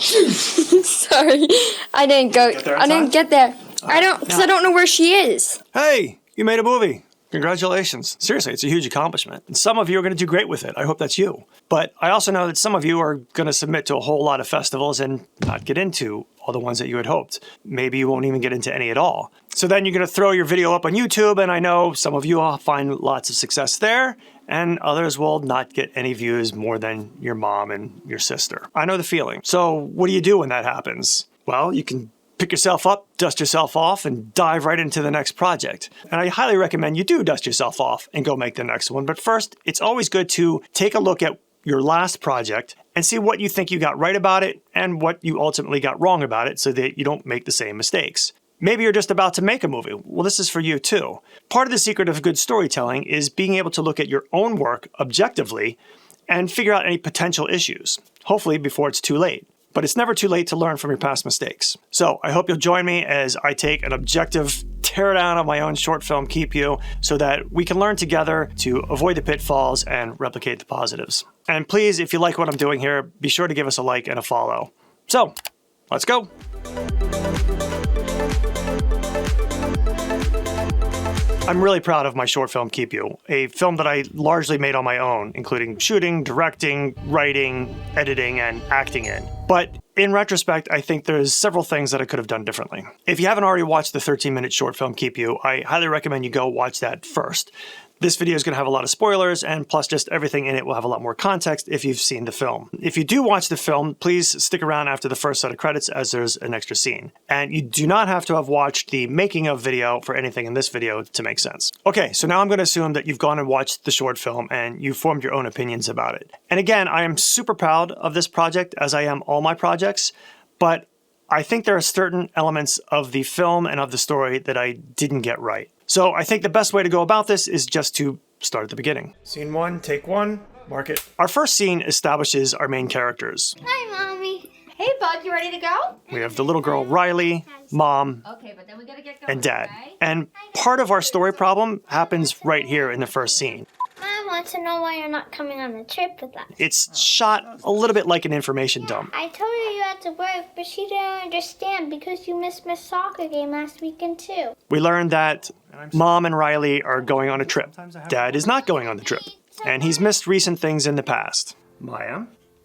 Sorry, I didn't get there. Because I don't know where she is. Hey, you made a movie. Congratulations. Seriously, it's a huge accomplishment. And some of you are going to do great with it. I hope that's you. But I also know that some of you are going to submit to a whole lot of festivals and not get into all the ones that you had hoped. Maybe you won't even get into any at all. So then you're going to throw your video up on YouTube, and I know some of you will find lots of success there, and others will not get any views more than your mom and your sister. I know the feeling. So what do you do when that happens? Well, you can pick yourself up, dust yourself off, and dive right into the next project. And I highly recommend you do dust yourself off and go make the next one. But first, it's always good to take a look at your last project and see what you think you got right about it and what you ultimately got wrong about it so that you don't make the same mistakes. Maybe you're just about to make a movie. Well, this is for you too. Part of the secret of good storytelling is being able to look at your own work objectively and figure out any potential issues, hopefully before it's too late. But it's never too late to learn from your past mistakes. So I hope you'll join me as I take an objective tear down of my own short film, Keep You, so that we can learn together to avoid the pitfalls and replicate the positives. And please, if you like what I'm doing here, be sure to give us a like and a follow. So, let's go. I'm really proud of my short film, Keep You, a film that I largely made on my own, including shooting, directing, writing, editing, and acting in. But in retrospect, I think there's several things that I could have done differently. If you haven't already watched the 13-minute short film, Keep You, I highly recommend you go watch that first. This video is going to have a lot of spoilers, and plus just everything in it will have a lot more context if you've seen the film. If you do watch the film, please stick around after the first set of credits as there's an extra scene. And you do not have to have watched the making of video for anything in this video to make sense. Okay, so now I'm going to assume that you've gone and watched the short film and you've formed your own opinions about it. And again, I am super proud of this project, as I am all my projects, but I think there are certain elements of the film and of the story that I didn't get right. So I think the best way to go about this is just to start at the beginning. Scene one, take one, mark it. Our first scene establishes our main characters. Hi, Mommy. Hey, Bud, you ready to go? We have the little girl, Riley, Mom, Okay, but then we gotta get going, and Dad. okay? And part of our story problem happens right here in the first scene. Mom wants to know why you're not coming on the trip with us. It's shot a little bit like an information dump. I told her you had to work, but she didn't understand because you missed Miss Soccer game last weekend, too. We learned that Mom and Riley are going on a trip. Dad is not going on the trip, and he's missed recent things in the past. Maya,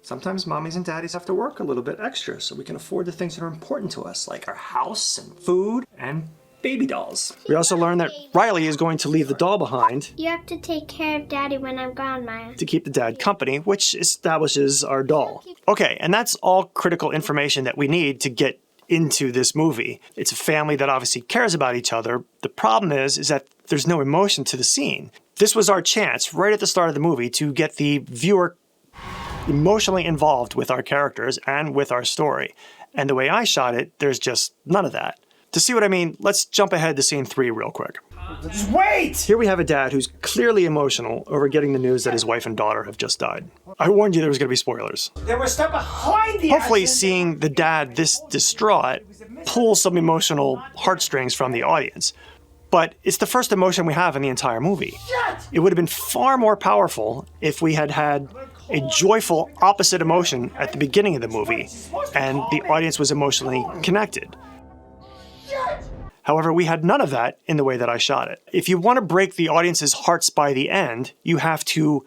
sometimes mommies and daddies have to work a little bit extra so we can afford the things that are important to us, like our house and food and baby dolls. We also learned that Riley is going to leave the doll behind You have to take care of Daddy when I'm gone, Maya. to keep the dad company, which establishes our doll. Okay, and that's all critical information that we need to get into this movie. It's a family that obviously cares about each other. The problem is that there's no emotion to the scene. This was our chance right at the start of the movie to get the viewer emotionally involved with our characters and with our story. And the way I shot it, there's just none of that. To see what I mean, let's jump ahead to scene 3 real quick. Just wait! Here we have a dad who's clearly emotional over getting the news that his wife and daughter have just died. I warned you there was going to be spoilers. There was stuff behind the Hopefully accident. seeing the dad this distraught pulls some emotional heartstrings from the audience. But it's the first emotion we have in the entire movie. It would have been far more powerful if we had had a joyful opposite emotion at the beginning of the movie and the audience was emotionally connected. However, we had none of that in the way that I shot it. If you want to break the audience's hearts by the end, you have to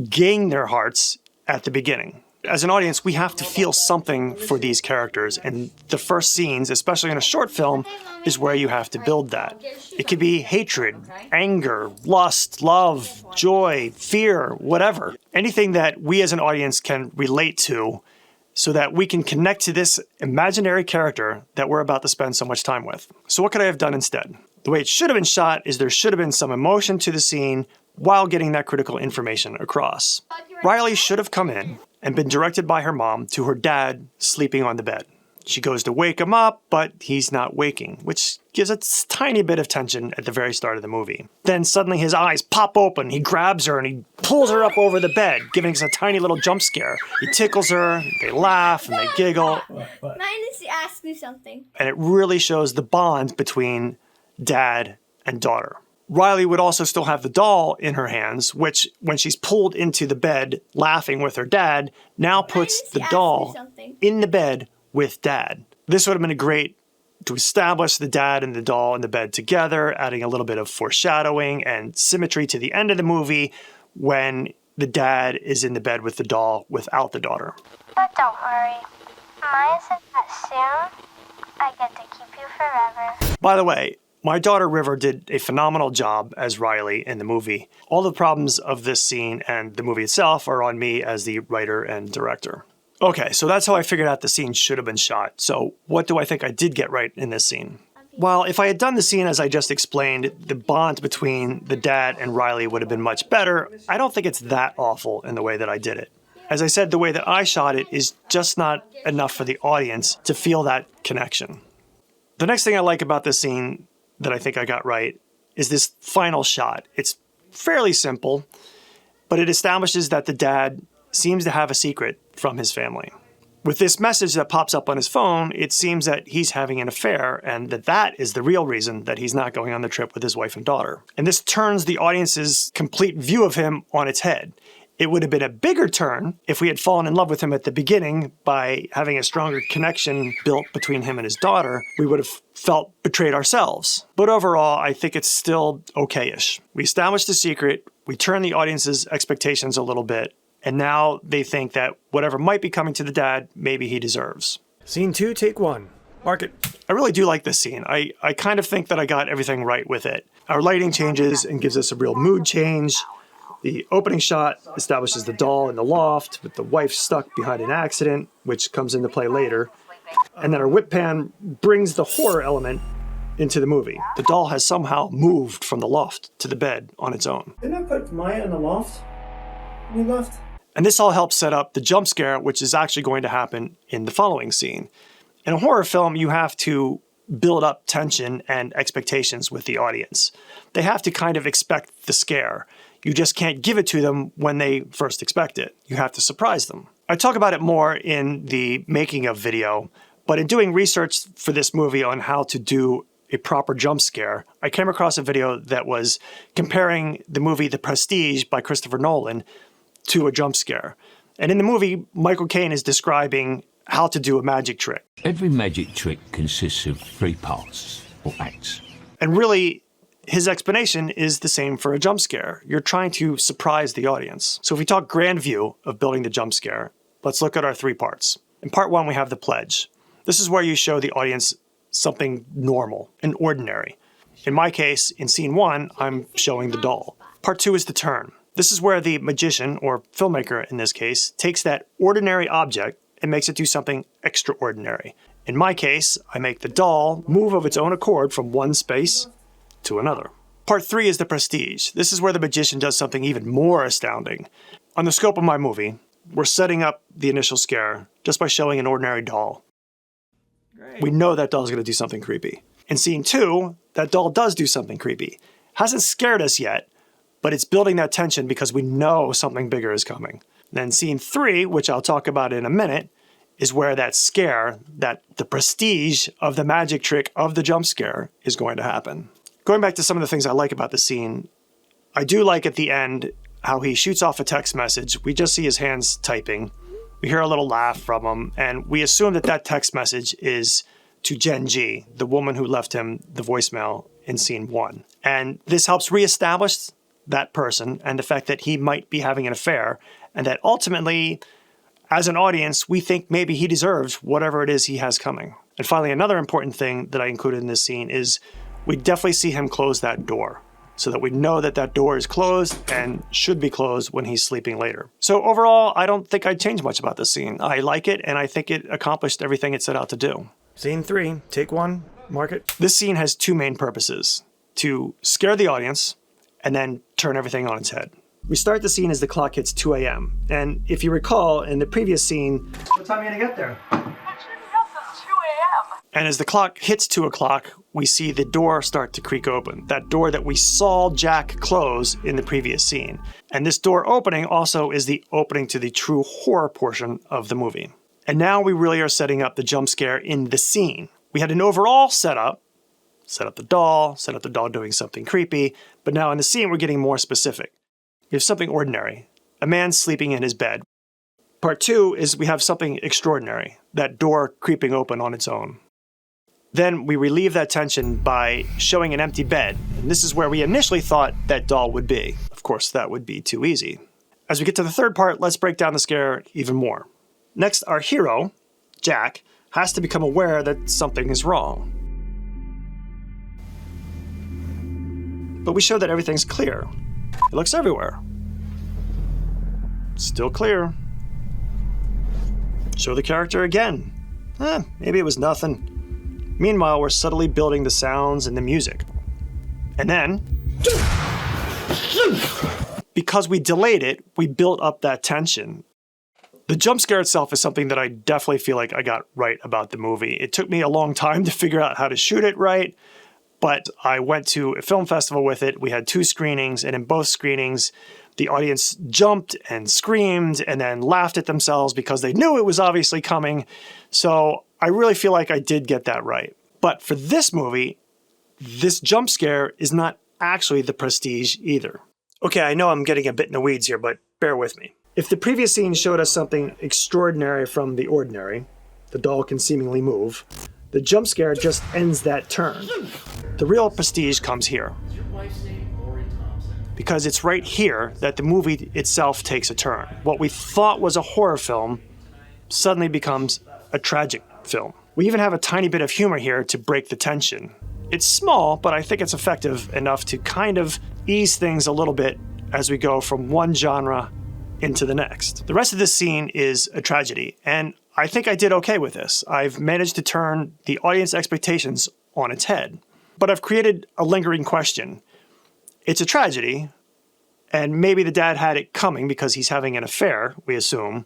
gain their hearts at the beginning. As an audience, we have to feel something for these characters, and the first scenes, especially in a short film, is where you have to build that. It could be hatred, anger, lust, love, joy, fear, whatever. Anything that we as an audience can relate to so that we can connect to this imaginary character that we're about to spend so much time with. So what could I have done instead? The way it should have been shot is there should have been some emotion to the scene while getting that critical information across. Riley should have come in and been directed by her mom to her dad sleeping on the bed. She goes to wake him up, but he's not waking, which gives a tiny bit of tension at the very start of the movie. Then suddenly his eyes pop open, he grabs her and he pulls her up over the bed, giving us a tiny little jump scare. He tickles her, they laugh and they giggle. Mine is to ask you something. And it really shows the bond between dad and daughter. Riley would also still have the doll in her hands, which, when she's pulled into the bed laughing with her dad, now puts the doll in the bed with dad. This would have been great to establish the dad and the doll in the bed together, adding a little bit of foreshadowing and symmetry to the end of the movie when the dad is in the bed with the doll without the daughter. But don't worry. Mine isn't that soon. I get to keep you forever. By the way, my daughter River did a phenomenal job as Riley in the movie. All the problems of this scene and the movie itself are on me as the writer and director. Okay, so that's how I figured out the scene should have been shot. So what do I think I did get right in this scene? Well, if I had done the scene as I just explained, the bond between the dad and Riley would have been much better. I don't think it's that awful in the way that I did it. As I said, the way that I shot it is just not enough for the audience to feel that connection. The next thing I like about this scene that I think I got right is this final shot. It's fairly simple, but it establishes that the dad seems to have a secret from his family. With this message that pops up on his phone, it seems that he's having an affair and that is the real reason that he's not going on the trip with his wife and daughter. And this turns the audience's complete view of him on its head. It would have been a bigger turn if we had fallen in love with him at the beginning by having a stronger connection built between him and his daughter. We would have felt betrayed ourselves. But overall, I think it's still okay-ish. We established the secret, we turned the audience's expectations a little bit, and now they think that whatever might be coming to the dad, maybe he deserves. Scene 2, take 1. Mark it. I really do like this scene. I kind of think that I got everything right with it. Our lighting changes and gives us a real mood change. The opening shot establishes the doll in the loft with the wife stuck behind an accident, which comes into play later. And then our whip pan brings the horror element into the movie. The doll has somehow moved from the loft to the bed on its own. Didn't I put Maya in the loft? We left. And this all helps set up the jump scare, which is actually going to happen in the following scene. In a horror film, you have to build up tension and expectations with the audience. They have to kind of expect the scare. You just can't give it to them when they first expect it. You have to surprise them. I talk about it more in the making of video, but in doing research for this movie on how to do a proper jump scare, I came across a video that was comparing the movie The Prestige by Christopher Nolan to a jump scare. And in the movie, Michael Caine is describing how to do a magic trick. Every magic trick consists of 3 parts, or acts. And really, his explanation is the same for a jump scare. You're trying to surprise the audience. So if we talk grand view of building the jump scare, let's look at our 3 parts. In part 1, we have the pledge. This is where you show the audience something normal and ordinary. In my case, in scene 1, I'm showing the doll. Part 2 is the turn. This is where the magician, or filmmaker in this case, takes that ordinary object and makes it do something extraordinary. In my case, I make the doll move of its own accord from one space to another. Part 3 is the prestige. This is where the magician does something even more astounding. On the scope of my movie, we're setting up the initial scare just by showing an ordinary doll. Great. We know that doll's going to do something creepy. In scene 2, that doll does do something creepy. Hasn't scared us yet, but it's building that tension because we know something bigger is coming. Then scene 3, which I'll talk about in a minute, is where that scare, the prestige of the magic trick of the jump scare is going to happen. Going back to some of the things I like about the scene, I do like at the end how he shoots off a text message. We just see his hands typing. We hear a little laugh from him, and we assume that that text message is to Jen G, the woman who left him the voicemail in scene 1. And this helps reestablish that person and the fact that he might be having an affair, and that ultimately, as an audience, we think maybe he deserves whatever it is he has coming. And finally, another important thing that I included in this scene is we definitely see him close that door so that we know that that door is closed and should be closed when he's sleeping later. So overall, I don't think I'd change much about this scene. I like it, and I think it accomplished everything it set out to do. Scene 3, take 1, mark it. This scene has 2 main purposes: to scare the audience and then turn everything on its head. We start the scene as the clock hits 2 a.m. And if you recall, in the previous scene, What time are you gonna get there? and as the clock hits 2 o'clock, we see the door start to creak open. That door that we saw Jack close in the previous scene. And this door opening also is the opening to the true horror portion of the movie. And now we really are setting up the jump scare in the scene. We had an overall setup, set up the doll doing something creepy, but now in the scene we're getting more specific. We have something ordinary, a man sleeping in his bed. Part 2 is we have something extraordinary, that door creeping open on its own. Then we relieve that tension by showing an empty bed, and this is where we initially thought that doll would be. Of course, that would be too easy. As we get to the third part, let's break down the scare even more. Next, our hero, Jack, has to become aware that something is wrong. But we show that everything's clear. It looks everywhere. Still clear. Show the character again. Maybe it was nothing. Meanwhile, we're subtly building the sounds and the music. And then, because we delayed it, we built up that tension. The jump scare itself is something that I definitely feel like I got right about the movie. It took me a long time to figure out how to shoot it right, but I went to a film festival with it. We had 2 screenings, and in both screenings, the audience jumped and screamed and then laughed at themselves because they knew it was obviously coming. So I really feel like I did get that right. But for this movie, this jump scare is not actually the prestige either. Okay, I know I'm getting a bit in the weeds here, but bear with me. If the previous scene showed us something extraordinary from the ordinary, the doll can seemingly move, the jump scare just ends that turn. The real prestige comes here. Because it's right here that the movie itself takes a turn. What we thought was a horror film suddenly becomes a tragic film. We even have a tiny bit of humor here to break the tension. It's small, but I think it's effective enough to kind of ease things a little bit as we go from one genre into the next. The rest of this scene is a tragedy, and I think I did okay with this. I've managed to turn the audience expectations on its head. But I've created a lingering question. It's a tragedy, and maybe the dad had it coming because he's having an affair, we assume,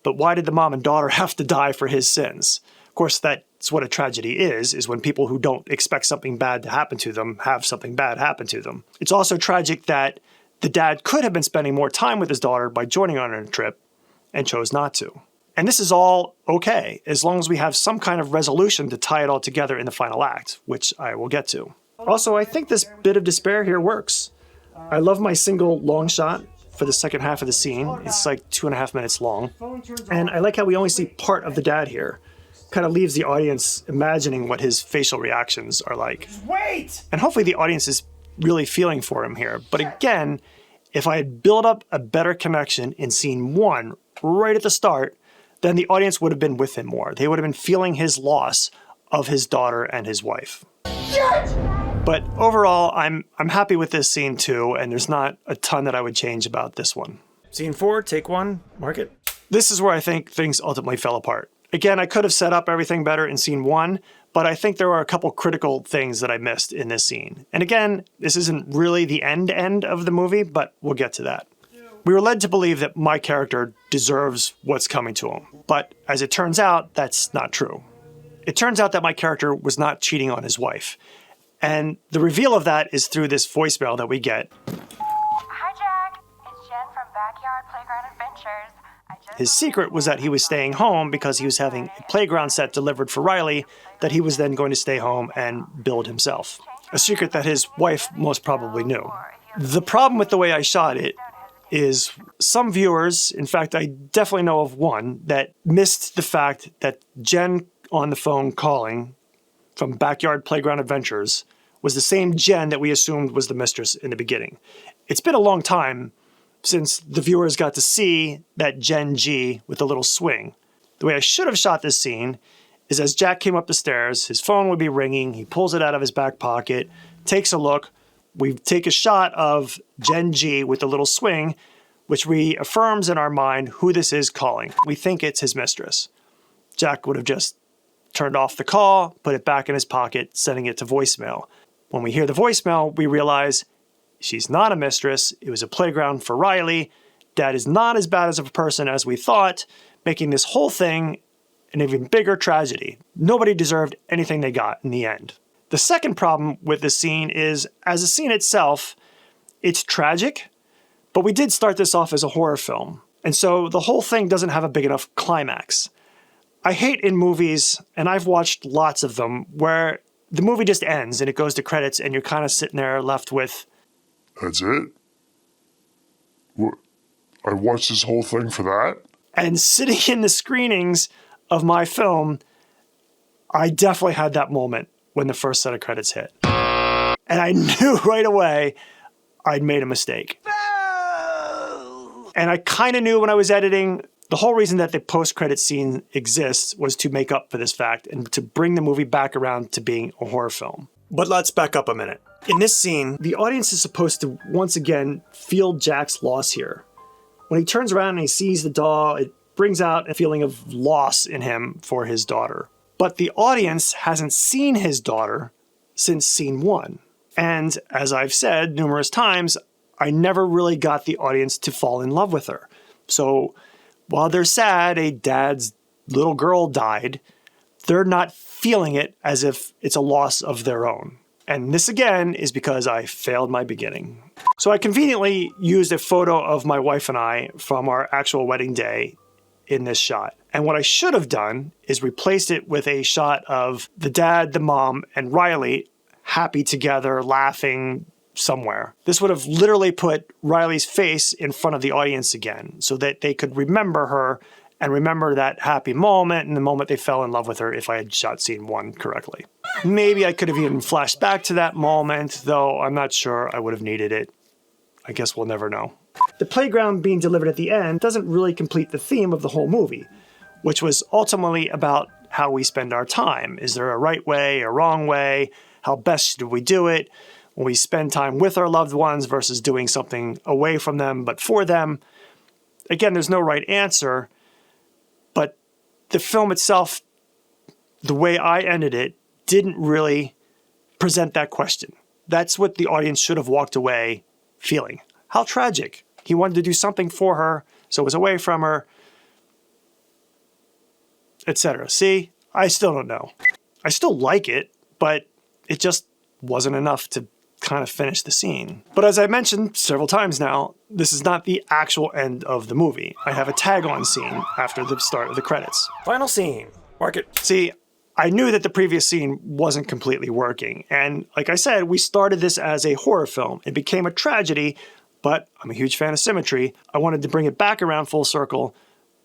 but why did the mom and daughter have to die for his sins? Of course, that's what a tragedy is when people who don't expect something bad to happen to them have something bad happen to them. It's also tragic that the dad could have been spending more time with his daughter by joining on a trip and chose not to. And this is all okay, as long as we have some kind of resolution to tie it all together in the final act, which I will get to. Also, I think this bit of despair here works. I love my single long shot for the second half of the scene. It's like 2.5 minutes long. And I like how we only see part of the dad here. Kind of leaves the audience imagining what his facial reactions are like. Wait! And hopefully the audience is really feeling for him here. But again, if I had built up a better connection in scene 1 right at the start, then the audience would have been with him more. They would have been feeling his loss of his daughter and his wife. Shit! But overall, I'm happy with this scene too, and there's not a ton that I would change about this one. Scene 4, take 1, mark it. This is where I think things ultimately fell apart. Again, I could have set up everything better in scene 1, but I think there are a couple critical things that I missed in this scene. And again, this isn't really the end of the movie, but we'll get to that. We were led to believe that my character deserves what's coming to him, but as it turns out, that's not true. It turns out that my character was not cheating on his wife. And the reveal of that is through this voicemail that we get. Hi, Jack. It's Jen from Backyard Playground Adventures. His secret was that he was staying home because he was having a playground set delivered for Riley that he was then going to stay home and build himself. A secret that his wife most probably knew. The problem with the way I shot it is some viewers, in fact, I definitely know of one, that missed the fact that Jen on the phone calling from Backyard Playground Adventures was the same Jen that we assumed was the mistress in the beginning. It's been a long time since the viewers got to see that Jen G with a little swing. The way I should have shot this scene is as Jack came up the stairs, his phone would be ringing, he pulls it out of his back pocket, takes a look, we take a shot of Jen G with the little swing, which reaffirms in our mind who this is calling. We think it's his mistress. Jack would have just turned off the call, put it back in his pocket, sending it to voicemail. When we hear the voicemail, we realize she's not a mistress. It was a playground for Riley. Dad is not as bad as of a person as we thought, making this whole thing an even bigger tragedy. Nobody deserved anything they got in the end. The second problem with this scene is, as a scene itself, it's tragic, but we did start this off as a horror film. And so the whole thing doesn't have a big enough climax. I hate in movies, and I've watched lots of them, where the movie just ends and it goes to credits and you're kind of sitting there left with, That's it? What? I watched this whole thing for that? and sitting in the screenings of my film, I definitely had that moment when the first set of credits hit. And I knew right away I'd made a mistake. And I kind of knew when I was editing, the whole reason that the post-credit scene exists was to make up for this fact and to bring the movie back around to being a horror film. But let's back up a minute. In this scene, the audience is supposed to once again feel Jack's loss here. When he turns around and he sees the doll, it brings out a feeling of loss in him for his daughter. But the audience hasn't seen his daughter since scene 1. And as I've said numerous times, I never really got the audience to fall in love with her. So while they're sad a dad's little girl died, they're not feeling it as if it's a loss of their own. And this again is because I failed my beginning. So I conveniently used a photo of my wife and I from our actual wedding day in this shot. And what I should have done is replaced it with a shot of the dad, the mom, and Riley happy together, laughing somewhere. This would have literally put Riley's face in front of the audience again so that they could remember her and remember that happy moment and the moment they fell in love with her if I had shot scene 1 correctly. Maybe I could have even flashed back to that moment, though I'm not sure I would have needed it. I guess we'll never know. The playground being delivered at the end doesn't really complete the theme of the whole movie, which was ultimately about how we spend our time. Is there a right way, a wrong way? How best do we do it? When we spend time with our loved ones versus doing something away from them but for them. Again, there's no right answer, but the film itself, the way I ended it, didn't really present that question. That's what the audience should have walked away feeling. How tragic. He wanted to do something for her, so was away from her, etc. See, I still don't know. I still like it, but it just wasn't enough to kind of finish the scene. But as I mentioned several times now, this is not the actual end of the movie. I have a tag-on scene after the start of the credits. Final scene. Mark it. See, I knew that the previous scene wasn't completely working. And like I said, we started this as a horror film. It became a tragedy, but I'm a huge fan of symmetry. I wanted to bring it back around full circle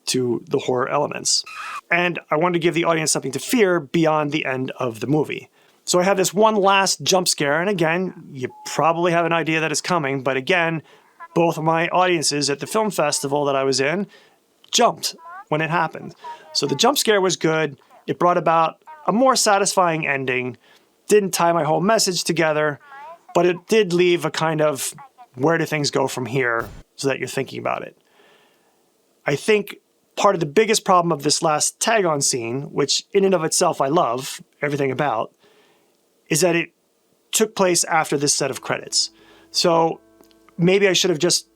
to the horror elements. And I wanted to give the audience something to fear beyond the end of the movie. So I have this one last jump scare, and again, you probably have an idea that it's coming, but again, both of my audiences at the film festival that I was in jumped when it happened. So the jump scare was good. It brought about a more satisfying ending. Didn't tie my whole message together, but it did leave a kind of where do things go from here so that you're thinking about it. I think part of the biggest problem of this last tag-on scene, which in and of itself I love everything about, is that it took place after this set of credits. So maybe I should have just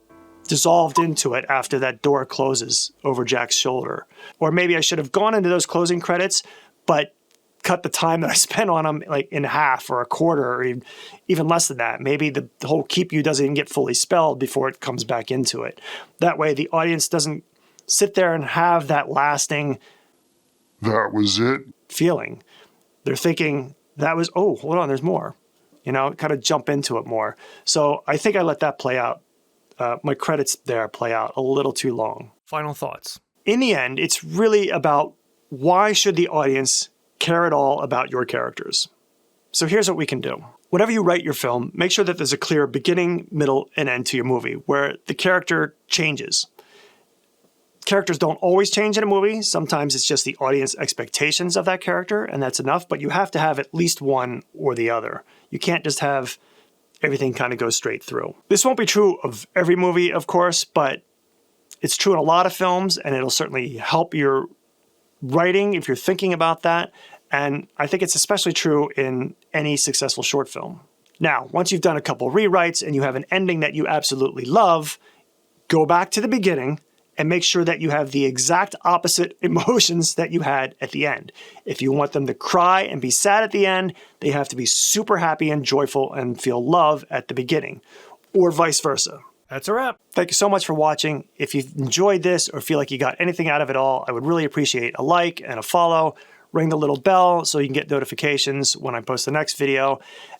dissolved into it after that door closes over Jack's shoulder. Or maybe I should have gone into those closing credits, but cut the time that I spent on them like in half or a quarter or even less than that. Maybe the whole keep you doesn't even get fully spelled before it comes back into it. That way the audience doesn't sit there and have that lasting That was it? feeling. They're thinking, that was, oh, hold on, there's more. You know, kind of jump into it more. So I think I let that play out. My credits there play out a little too long. Final thoughts. In the end, it's really about why should the audience care at all about your characters? So here's what we can do. Whenever you write your film, make sure that there's a clear beginning, middle, and end to your movie where the character changes. Characters don't always change in a movie. Sometimes it's just the audience expectations of that character, and that's enough, but you have to have at least one or the other. You can't just have everything kind of go straight through. This won't be true of every movie, of course, but it's true in a lot of films, and it'll certainly help your writing if you're thinking about that. And I think it's especially true in any successful short film. Now, once you've done a couple rewrites and you have an ending that you absolutely love, go back to the beginning and make sure that you have the exact opposite emotions that you had at the end. If you want them to cry and be sad at the end, they have to be super happy and joyful and feel love at the beginning, or vice versa. That's a wrap. Thank you so much for watching. If you've enjoyed this or feel like you got anything out of it all, I would really appreciate a like and a follow. ring the little bell so you can get notifications when I post the next video.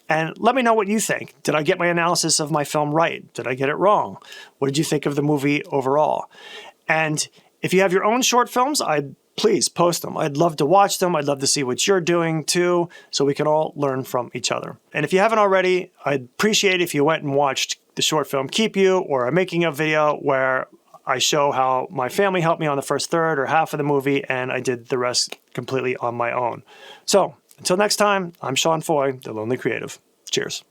And let me know what you think. Did I get my analysis of my film right? Did I get it wrong? What did you think of the movie overall? And if you have your own short films, please post them. I'd love to watch them. I'd love to see what you're doing too, so we can all learn from each other. And if you haven't already, I'd appreciate if you went and watched the short film Keep You, or a making of video where I show how my family helped me on the first third or half of the movie, and I did the rest completely on my own. So until next time, I'm Sean Foy, the Lonely Creative. Cheers.